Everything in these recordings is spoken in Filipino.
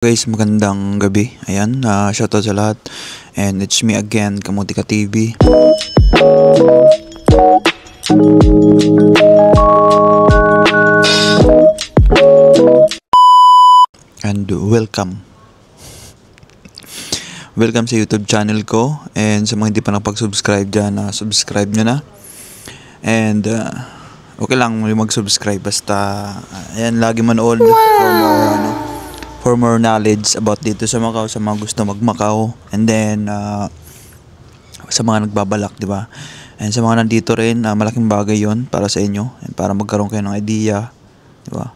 Guys, magandang gabi. Ayan, shoutout sa lahat. And it's me again, Kamutika TV. And welcome. Welcome sa YouTube channel ko. And sa mga hindi pa nakapag-subscribe dyan, subscribe nyo na. And okay lang mag-subscribe basta ayan, lagi manood for more knowledge about dito sa Macau, sa mga gusto mag-Macau, and then sa mga nagbabalak, di ba? And sa mga nandito rin, malaking bagay 'yon para sa inyo, and para magkaroon kayo ng idea, di ba?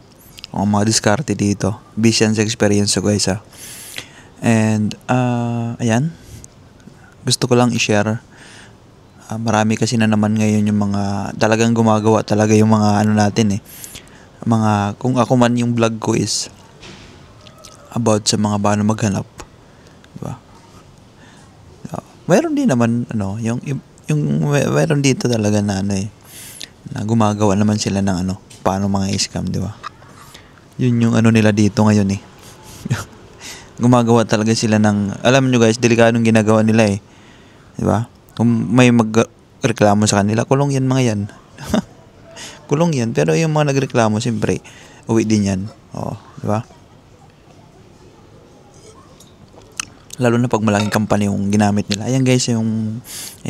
Ang mga diskarte dito, business experience so guys ha. And ayan, gusto ko lang i-share. Marami kasi na naman ngayon yung mga talagang gumagawa talaga yung mga ano natin mga, kung ako man yung vlog ko is about sa mga paano maghanap, diba? Mayroon din naman yung mayroon dito talaga na na gumagawa naman sila ng paano mga scam, diba? Yun yung nila dito ngayon gumagawa talaga sila ng, alam nyo guys, delikadong ginagawa nila diba? Kung may magreklamo sa kanila, kulong yan mga yan. Kulong yan, pero yung mga nagreklamo siyempre uwi din yan, diba? Lalo na pag malaking company yung ginamit nila. Ayan guys, ayan,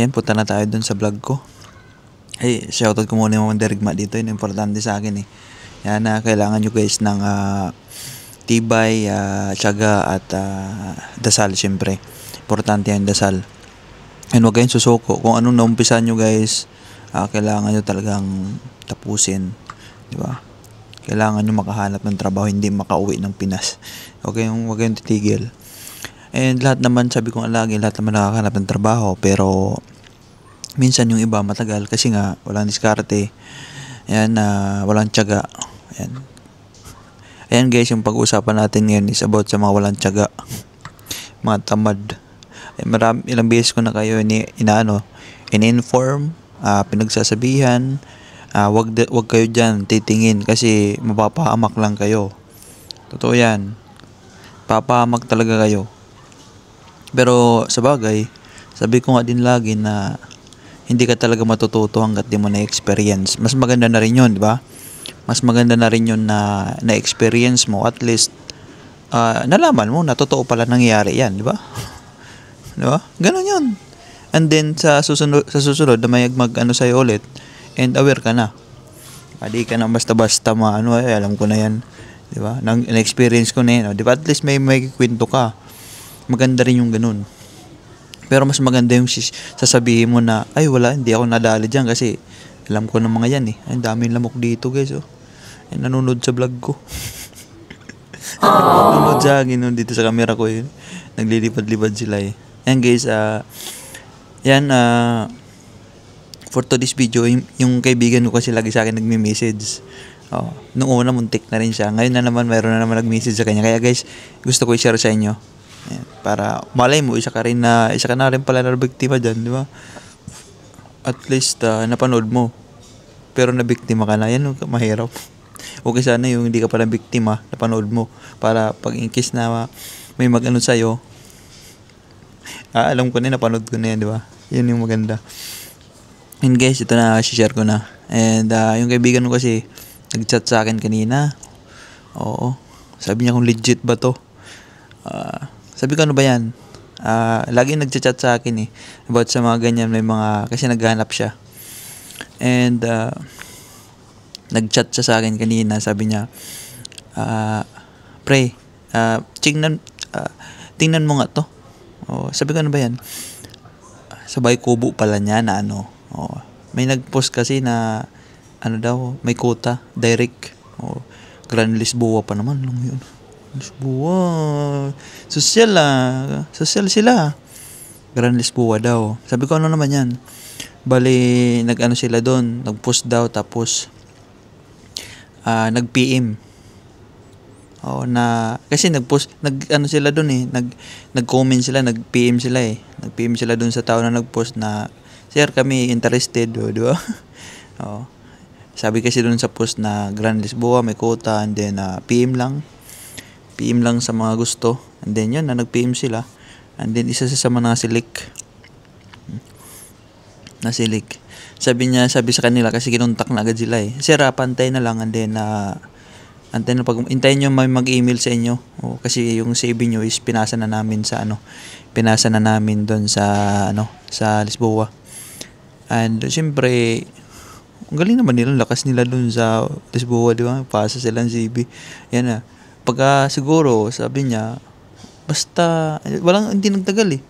punta na tayo dun sa vlog ko. Ay, shoutout ko muna yung mga derigma dito. Yun, importante sa akin Yan, kailangan nyo guys ng tibay, tiyaga at dasal syempre. Importante yan, dasal. And huwag kayong susuko. Kung anong naumpisan nyo guys, kailangan nyo talagang tapusin. Diba? Kailangan nyo makahanap ng trabaho, hindi makauwi ng Pinas. Huwag kayong titigil. And lahat naman, sabi ko nga lagi, lahat naman nakakahanap ng trabaho. Pero minsan yung iba matagal kasi nga walang diskarte. Ayan, walang tiyaga. Ayan guys, yung pag-uusapan natin ngayon is about sa mga walang tiyaga. Mga tamad. Ilang beses ko na kayo in-inform, pinagsasabihan, wag kayo dyan titingin kasi mapapahamak lang kayo. Totoo yan. Papahamak talaga kayo. Pero sa bagay, sabi ko nga din lagi na hindi ka talaga matututo hanggat di mo na-experience. Mas maganda na rin yun, di ba? Mas maganda na rin yun na na-experience mo. At least, nalaman mo na totoo pala nangyayari yan, di ba? Di ba? Ganon yun. And then, sa susunod na may sa'yo ulit, and aware ka na. Di ka na basta-basta alam ko na yan. Di ba? Na-experience ko na yan. Di ba? At least may kwento ka. Maganda rin yung ganun. Pero mas maganda yung sasabihin mo na, ay wala, hindi ako nadali dyan kasi alam ko ng mga yan Ay, daming lamok dito guys Ay, nanonood sa vlog ko. Nanonood sa akin dito sa camera ko naglilipad-lipad sila Ayan guys, for today's video, yung kaibigan ko kasi lagi sa akin nagme-message. Nung una muntik na rin siya. Ngayon na naman mayroon na naman nag-message sa kanya. Kaya guys, gusto ko i-share sa inyo. Ayan, para malay mo, isa ka na rin pala na biktima dyan, di ba? At least, napanood mo. Pero nabiktima ka na. Yan, mahirap. Okay sana yung hindi ka pala biktima, napanood mo. Para pag in case na may sa'yo, alam ko na, napanood ko na yan, di ba? Yun yung maganda. And guys, ito na, share ko na. And yung kaibigan ko kasi, nag-chat sa akin kanina. Oo. Sabi niya kung legit ba to. Sabi ko, ano ba yan? Lagi nag-chat sa akin about sa mga ganyan, may mga, kasi naghahanap siya. And nag-chat siya sa akin kanina, sabi niya, pre, tingnan mo nga to. Sabi ko, ano ba yan? Sabay kubo pala niya na may nag-post kasi na daw, may quota, direct. Grand Lisboa pa naman lang yun. Lisboa. Social sila. Grand Lisboa daw. Sabi ko, ano naman yan? Bali, sila doon. Nag-post daw, tapos nag-PM. Kasi nag-post, sila doon nag-comment sila, nag-PM sila Nag-PM sila doon sa tao na nag-post na, sir, kami interested, di ba? Sabi kasi doon sa post na Grand Lisboa, may quota, and then PM lang. PM lang sa mga gusto. And then yun na, nag-PM sila. And then isa sa mga nasilik. Sabi sa kanila kasi kinontak na agad sila eh. Sir, pantay na lang. And then antay na hintayin nyo may mag-email sa inyo. Kasi yung CV nyo is pinasa na namin doon sa Lisboa. And syempre, ang galing naman nila, lakas nila doon sa Lisboa, di ba? Pasa silang CV. Yan na. Pagka siguro, sabi niya, basta, hindi nagtagal eh.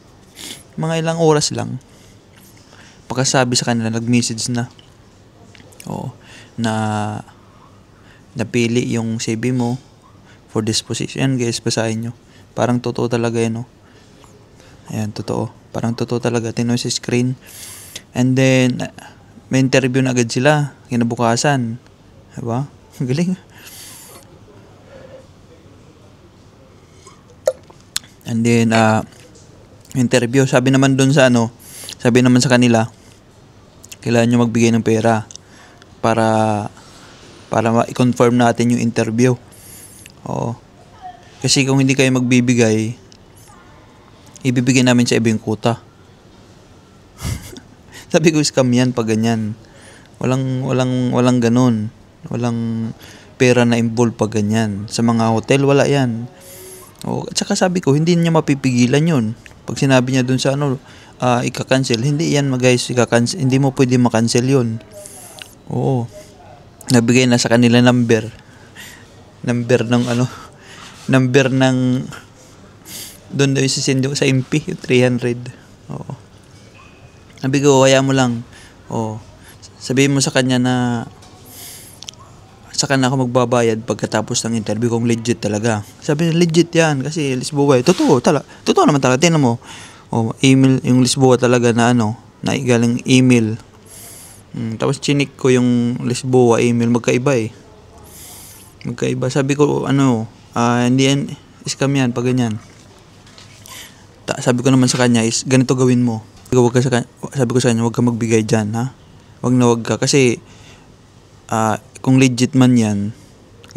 Mga ilang oras lang. Pagkasabi sa kanila, nag-message na. Na napili yung CV mo for this position. Yan guys, basahin nyo. Parang totoo talaga yan, Ayan, totoo. Parang totoo talaga. Tingnan sa screen. And then, may interview na agad sila. Kinabukasan. Diba? Galing. And then, interview. Sabi naman sa kanila, kailangan nyo magbigay ng pera para i-confirm natin yung interview. Kasi kung hindi kayo magbibigay, ibibigay namin sa ibang kuta. Sabi ko, scam yan pag ganyan. Walang ganun. Walang pera na involved pag ganyan. Sa mga hotel, wala yan. At saka sabi ko, hindi niya mapipigilan yun. Pag sinabi niya dun sa ika-cancel, hindi yan guys, hindi mo pwede makancel yun. Nabigay na sa kanila number ng doon daw isisend sa MP, 300. Sabi ko, kaya mo lang. Sabihin mo sa kanya na saka na ako magbabayad pagkatapos ng interview kung legit talaga. Sabi niya, legit yan kasi Lisboa. Totoo naman talaga. Tingnan mo. Email yung Lisboa talaga na galing email. Tapos chinik ko yung Lisboa email, magkaiba. Sabi ko, hindi yan, scam yan pag ganyan. Sabi ko naman sa kanya is, ganito gawin mo. Sabi ko sa kanya, huwag ka magbigay dyan, ha? Huwag ka. Kasi, kung legit man yan,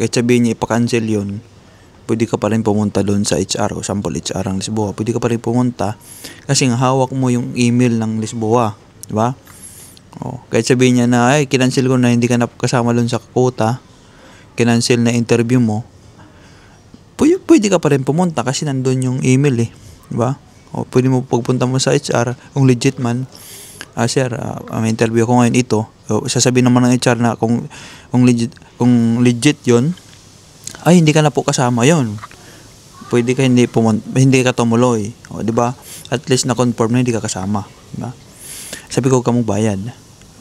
kahit sabihin niya ipakancel yun, pwede ka pa rin pumunta doon sa HR o sample HR ng Lisboa. Pwede ka pa rin pumunta kasi nga hawak mo yung email ng Lisboa. Diba? Kahit sabihin niya na, kinancel ko na, hindi ka na kasama doon sa quota, kinancel na interview mo, pwede ka pa rin pumunta kasi nandun yung email eh. Diba? Pwede mo pagpunta mo sa HR, kung legit man, sir, may interview ko ngayon ito. Sasabihin naman ng HR na kung legit yun, hindi ka na po kasama yon. Pwede ka hindi ka tumuloy. Di ba? At least na-confirm na hindi ka kasama. Di ba? Sabi ko, kamong bayad.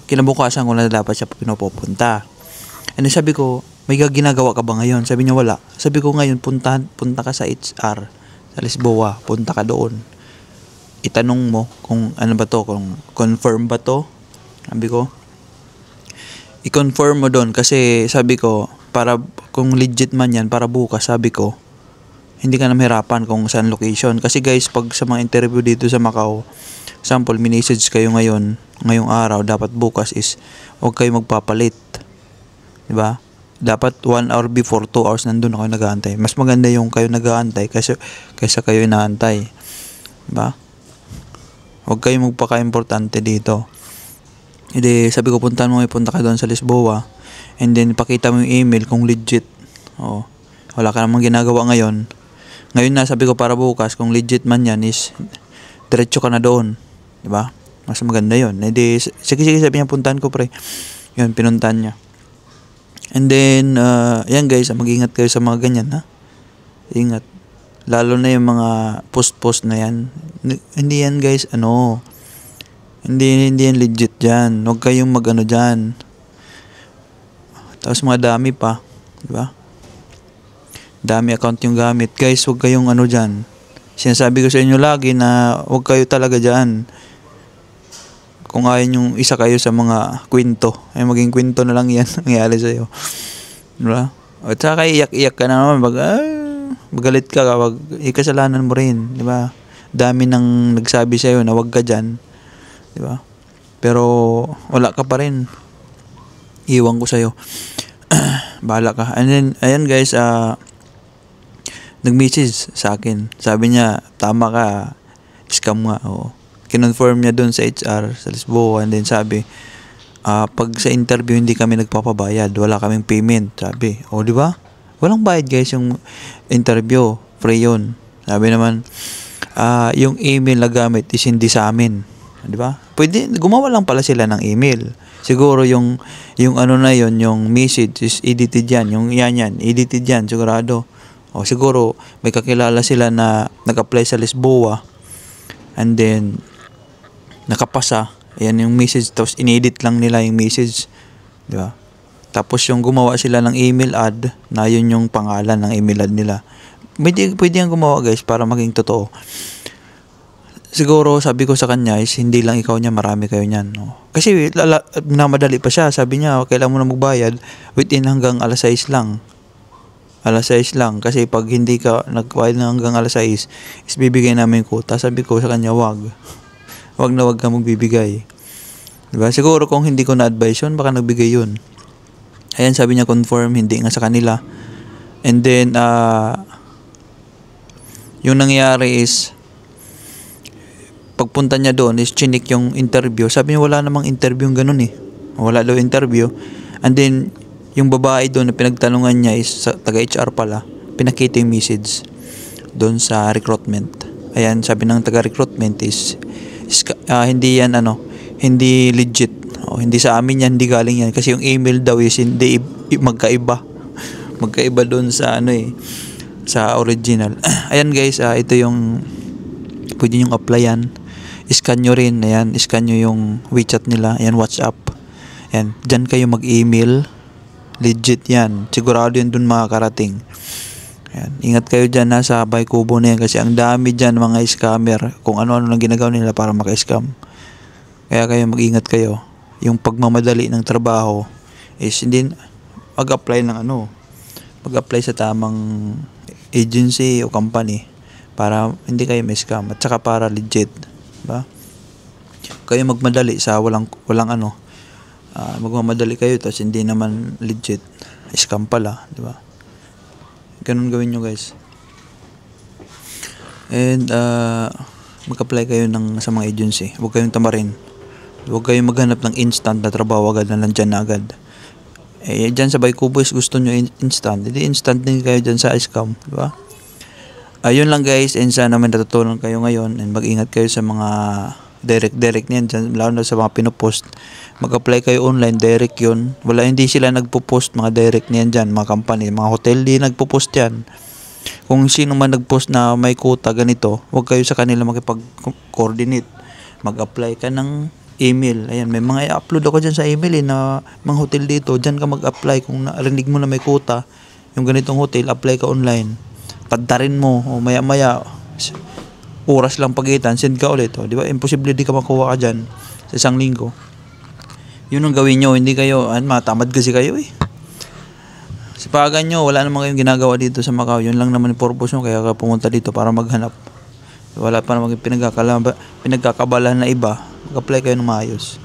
Kinabukasan ko na dapat siya pinapupunta. And then sabi ko, may ginagawa ka ba ngayon? Sabi niya, wala. Sabi ko, ngayon, punta ka sa HR, sa Lisboa. Punta ka doon. Itanong mo kung ano ba to, kung confirm ba to. Sabi ko, i-confirm mo doon kasi sabi ko, para kung legit man yan, para bukas, sabi ko, hindi ka na mahirapan kung saan location. Kasi guys, pag sa mga interview dito sa Macau, sample, minessage kayo ngayong araw, dapat bukas is, huwag kayo magpapalit. Diba? Dapat 1 hour before, 2 hours nandun na kayo nag-aantay. Mas maganda yung kayo nag-aantay kaysa kayo inaantay. Diba? Huwag kayo magpaka-importante dito. Hindi, sabi ko, punta ka doon sa Lisboa. And then, pakita mo yung email kung legit. Wala ka namang ginagawa ngayon. Ngayon na, sabi ko, para bukas, kung legit man yan is, diretso ka na doon. Diba? Mas maganda yun. Hindi, sige, sabi niya, puntahan ko pre. Yun, pinuntahan niya. And then, yan guys, mag-ingat kayo sa mga ganyan, ha? Ingat. Lalo na yung mga post na yan. Hindi yan guys, hindi yan legit dyan. Huwag kayong dyan. Tapos mga dami pa. Diba? Dami account yung gamit. Guys, huwag kayong dyan. Sinasabi ko sa inyo lagi na huwag kayo talaga dyan. Kung ayaw yung isa kayo sa mga kwento, maging kwento na lang yan nangyari sa'yo. Diba? At saka iyak-iyak ka na naman. Magalit ka kapag ikasalanan mo rin. Diba? Dami nang nagsabi sa'yo na huwag ka dyan. Diba? Pero wala ka pa rin. Iwan ko sa'yo. Bahala ka. And then, ayan guys, nag-message sa akin. Sabi niya, tama ka, scam nga. Oo. Kinonfirm niya doon sa HR sa Lisboa, and then sabi, pag sa interview hindi kami nagpapabayad, wala kaming payment, sabi. O, di ba? Walang bayad guys yung interview, free yun. Sabi naman, yung email na gamit is hindi sa amin, di ba? Pwede, gumawa lang pala sila ng email. Siguro yung ano na yon, yung message is edited yan, yung yan, edited yan, sigurado. O siguro may kakilala sila na nag-apply sa Lisboa, and then nakapasa. Ayan yung message, tapos inedit lang nila yung message, di ba? Tapos yung gumawa sila ng email ad, na yun yung pangalan ng email ad nila. Pwede yung gumawa guys para maging totoo. Siguro sabi ko sa kanya is hindi lang ikaw niya, marami kayo niyan. No? Kasi namadali pa siya. Sabi niya, kailangan mo na magbayad within hanggang alas 6 lang. Alas 6 lang. Kasi pag hindi ka nagbayad na hanggang alas 6, is bibigay namin yung quota. Sabi ko sa kanya, wag na wag ka magbibigay. Diba? Siguro kung hindi ko na-advise yun, baka nagbigay yun. Ayan, sabi niya confirm, hindi nga sa kanila. And then, yung nangyari is, pagpunta niya doon is chinik yung interview. Sabi niya wala namang interview yung ganun eh. Wala daw interview. And then, yung babae doon na pinagtanungan niya is taga-HR pala. Pinakita yung message doon sa recruitment. Ayan, sabi ng taga-recruitment is hindi yan hindi legit. Hindi sa amin yan, hindi galing yan. Kasi yung email daw is hindi magkaiba. Magkaiba doon sa sa original. Ayan guys, ito yung pwede nyo applyan. Scan nyo rin. Ayan, scan nyo yung WeChat nila. Ayan, WhatsApp. Ayan, dyan kayo mag-email. Legit yan. Sigurado yan dun makakarating. Ayan, ingat kayo dyan sa Baykubo na yan. Kasi ang dami dyan mga scammer. Kung ano-ano lang ginagawa nila para maka-scam. Kaya kayo mag-ingat kayo. Yung pagmamadali ng trabaho is hindi mag-apply ng mag-apply sa tamang agency o company para hindi kayo ma-scam at saka para legit, diba? Kayo magmadali sa walang magmamadali kayo tapos hindi naman legit, scam pala, diba? Ganun gawin nyo guys. And mag-apply kayo sa mga agency. Huwag kayong tamarin. Huwag kayong maghanap ng instant na trabaho agad na nandyan na agad. Dyan sa Baykubo is gusto nyo instant. Hindi instant din kayo dyan sa scam, diba? Ayun lang guys, and sana may natutunan kayo ngayon, and mag-ingat kayo sa mga direct niyan dyan, lalo na sa mga pinopost. Mag-apply kayo online, direct yun. Hindi sila nagpo-post mga direct niyan dyan, mga company, mga hotel di nagpo-post yan. Kung sino man nag-post na may quota ganito, huwag kayo sa kanila makipag-coordinate. Mag-apply ka ng email. Ayan, may mga i-upload ako dyan sa email na mga hotel dito, dyan ka mag-apply. Kung narinig mo na may quota yung ganitong hotel, apply ka online. Paddarin mo, o maya-maya oras lang pagitan, send ka ulit, di ba? Imposible di ka makuha ka dyan sa isang linggo. Yun ang gawin nyo, hindi kayo, matamad kasi kayo eh. Sipagan nyo, wala namang kayong ginagawa dito sa Macau. Yun lang naman yung purpose nyo, kaya ka pumunta dito para maghanap. Wala pa namang pinagkakabalahan na iba. Mag-apply kayo ng maayos.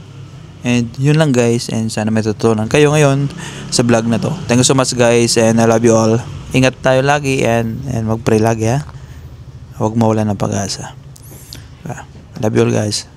And yun lang guys, and sana may tutunan kayo ngayon sa vlog na to. Thank you so much guys, and I love you all. Ingat tayo lagi, and mag-pray lagi ha. Huwag mawala ng pag-asa. Love you all guys.